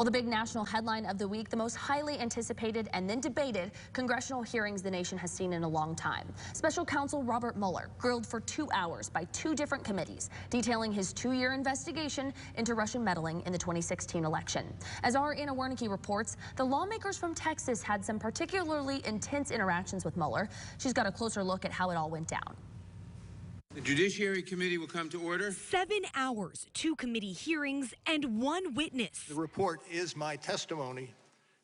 Well, the big national headline of the week, the most highly anticipated and then debated congressional hearings the nation has seen in a long time. Special counsel Robert Mueller grilled for 2 hours by 2 different committees, detailing his 2-year investigation into Russian meddling in the 2016 election. As our Anna Wiernicki reports, the lawmakers from Texas had some particularly intense interactions with Mueller. She's got a closer look at how it all went down. The Judiciary Committee will come to order. 7 hours, 2 committee hearings, and 1 witness. The report is my testimony,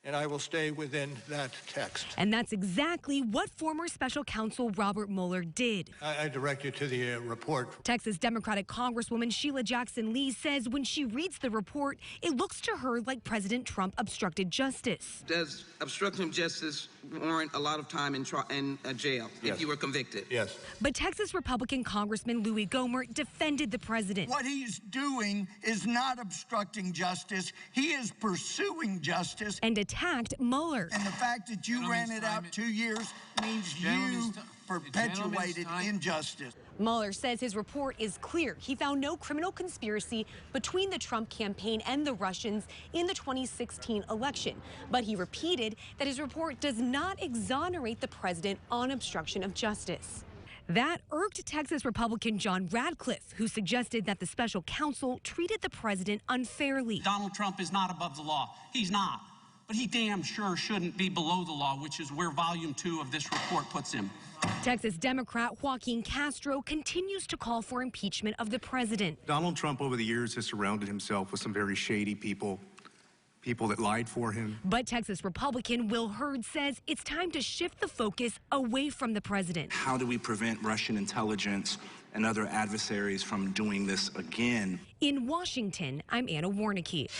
and I will stay within that text. And that's exactly what former special counsel Robert Mueller did. I direct you to the report. Texas Democratic Congresswoman Sheila Jackson Lee says when she reads the report, it looks to her like President Trump obstructed justice. Does obstruction of justice warrant a lot of time in jail if you were convicted? Yes. But Texas Republican Congressman Louis Gohmert defended the president. What he's doing is not obstructing justice. He is pursuing justice. And attacked Mueller. And the fact that you ran it out 2 years means you perpetuated injustice. Mueller says his report is clear. He found no criminal conspiracy between the Trump campaign and the Russians in the 2016 election. But he repeated that his report does not exonerate the president on obstruction of justice. That irked Texas Republican John Radcliffe, who suggested that the special counsel treated the president unfairly. Donald Trump is not above the law. He's not. But he damn sure shouldn't be below the law, which is where Volume 2 of this report puts him. Texas Democrat Joaquin Castro continues to call for impeachment of the president. Donald Trump over the years has surrounded himself with some very shady people that lied for him. But Texas Republican Will Hurd says it's time to shift the focus away from the president. How do we prevent Russian intelligence and other adversaries from doing this again? In Washington, I'm Anna Wiernicki.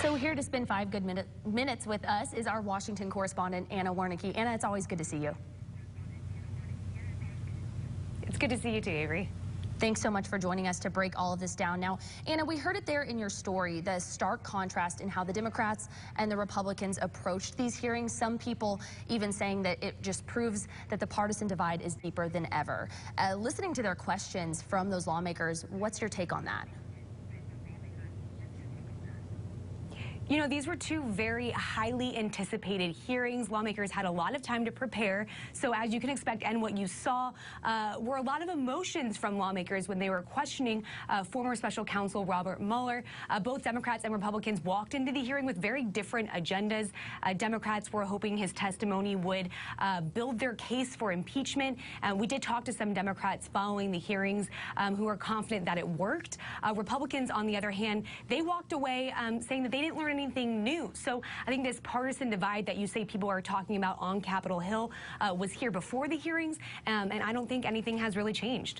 So here to spend 5 good minutes with us is our Washington correspondent, Anna Wiernicki. Anna, it's always good to see you. It's good to see you too, Avery. Thanks so much for joining us to break all of this down. Now, Anna, we heard it there in your story, the stark contrast in how the Democrats and the Republicans approached these hearings. Some people even saying that it just proves that the partisan divide is deeper than ever. Listening to their questions from those lawmakers, what's your take on that? You know, these were 2 very highly anticipated hearings. Lawmakers had a lot of time to prepare. So as you can expect, and what you saw were a lot of emotions from lawmakers when they were questioning former special counsel Robert Mueller. Both Democrats and Republicans walked into the hearing with very different agendas. Democrats were hoping his testimony would build their case for impeachment. We did talk to some Democrats following the hearings who are confident that it worked. Republicans, on the other hand, they walked away saying that they didn't learn anything new. So I think this partisan divide that you say people are talking about on Capitol Hill was here before the hearings, and I don't think anything has really changed.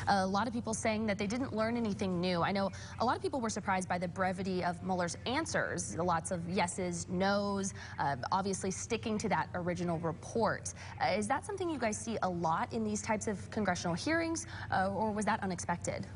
A lot of people saying that they didn't learn anything new. I know a lot of people were surprised by the brevity of Mueller's answers. Lots of yeses, nos, obviously sticking to that original report. Is that something you guys see a lot in these types of congressional hearings, or was that unexpected?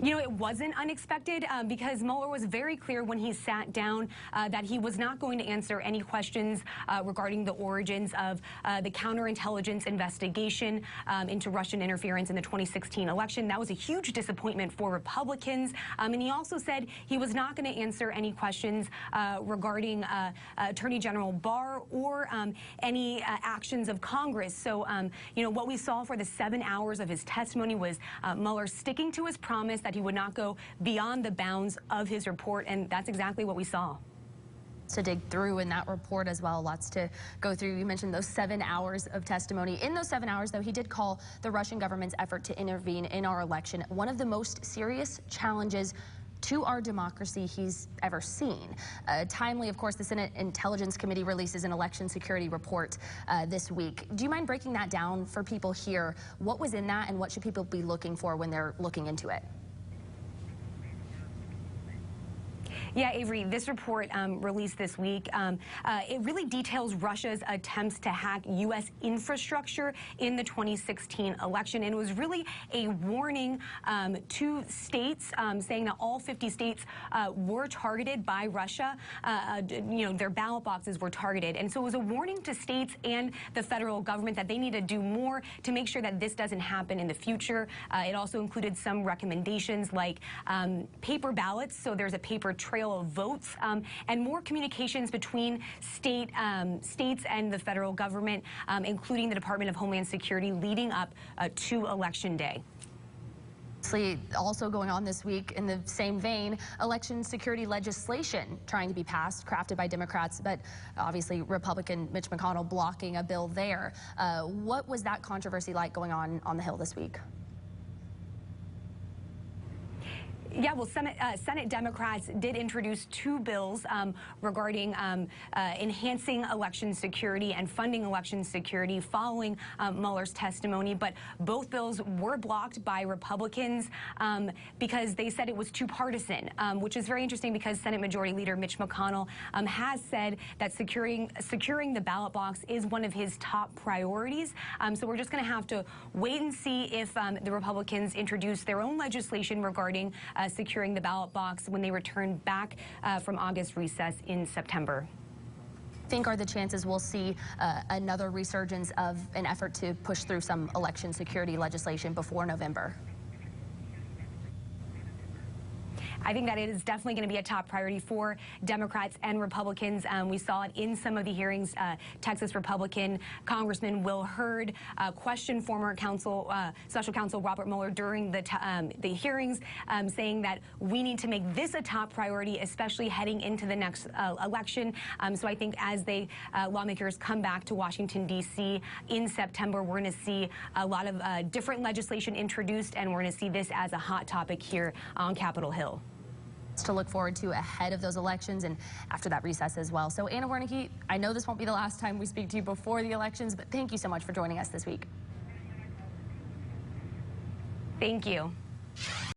You know, it wasn't unexpected because Mueller was very clear when he sat down that he was not going to answer any questions regarding the origins of the counterintelligence investigation into Russian interference in the 2016 election. That was a huge disappointment for Republicans. And he also said he was not going to answer any questions regarding Attorney General Barr or any actions of Congress. So, you know, what we saw for the 7 hours of his testimony was Mueller sticking to his promise that he would not go beyond the bounds of his report, and that's exactly what we saw. To dig through in that report as well, lots to go through. You mentioned those 7 hours of testimony. In those 7 hours, though, he did call the Russian government's effort to intervene in our election one of the most serious challenges to our democracy he's ever seen. Timely, of course, the Senate Intelligence Committee releases an election security report this week. Do you mind breaking that down for people here? What was in that, and what should people be looking for when they're looking into it? Yeah, Avery, this report released this week, it really details Russia's attempts to hack U.S. infrastructure in the 2016 election. And it was really a warning to states, saying that all 50 states were targeted by Russia. Their ballot boxes were targeted. And so it was a warning to states and the federal government that they need to do more to make sure that this doesn't happen in the future. It also included some recommendations like paper ballots, so there's a paper trail of votes, and more communications between states and the federal government, including the Department of Homeland Security, leading up to Election Day. Also going on this week in the same vein, election security legislation trying to be passed, crafted by Democrats, but obviously Republican Mitch McConnell blocking a bill there. What was that controversy like going on the Hill this week? Yeah, well, Senate Democrats did introduce two bills regarding enhancing election security and funding election security following Mueller's testimony. But both bills were blocked by Republicans because they said it was too partisan, which is very interesting because Senate Majority Leader Mitch McConnell has said that securing the ballot box is one of his top priorities. So we're just going to have to wait and see if the Republicans introduce their own legislation regarding securing the ballot box when they return back from August recess in September. Think are the chances we'll see another resurgence of an effort to push through some election security legislation before November? I think that it is definitely going to be a top priority for Democrats and Republicans. We saw it in some of the hearings. Texas Republican Congressman Will Hurd questioned former Special Counsel Robert Mueller during the hearings, saying that we need to make this a top priority, especially heading into the next election. So I think as lawmakers come back to Washington, D.C. in September, we're going to see a lot of different legislation introduced, and we're going to see this as a hot topic here on Capitol Hill. To look forward to ahead of those elections and after that recess as well. So Anna Wiernicki, I know this won't be the last time we speak to you before the elections, but thank you so much for joining us this week. Thank you.